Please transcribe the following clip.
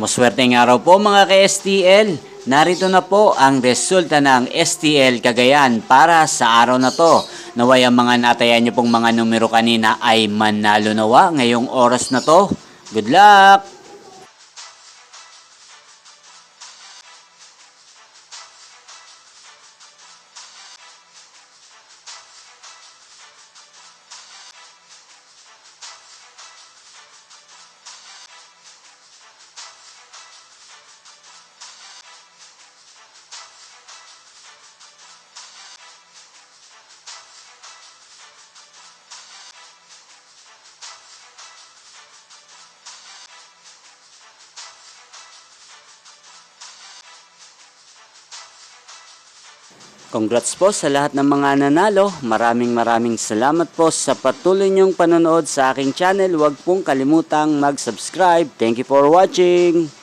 Maswerteng araw po mga ka-STL. Narito na po ang resulta ng STL Cagayan para sa araw na to. Naway ang mga natayan niyo pong mga numero kanina ay manalo nawa ngayong oras na to. Good luck! Congrats po sa lahat ng mga nanalo. Maraming salamat po sa patuloy niyong panonood sa aking channel. Huwag pong kalimutang mag-subscribe. Thank you for watching.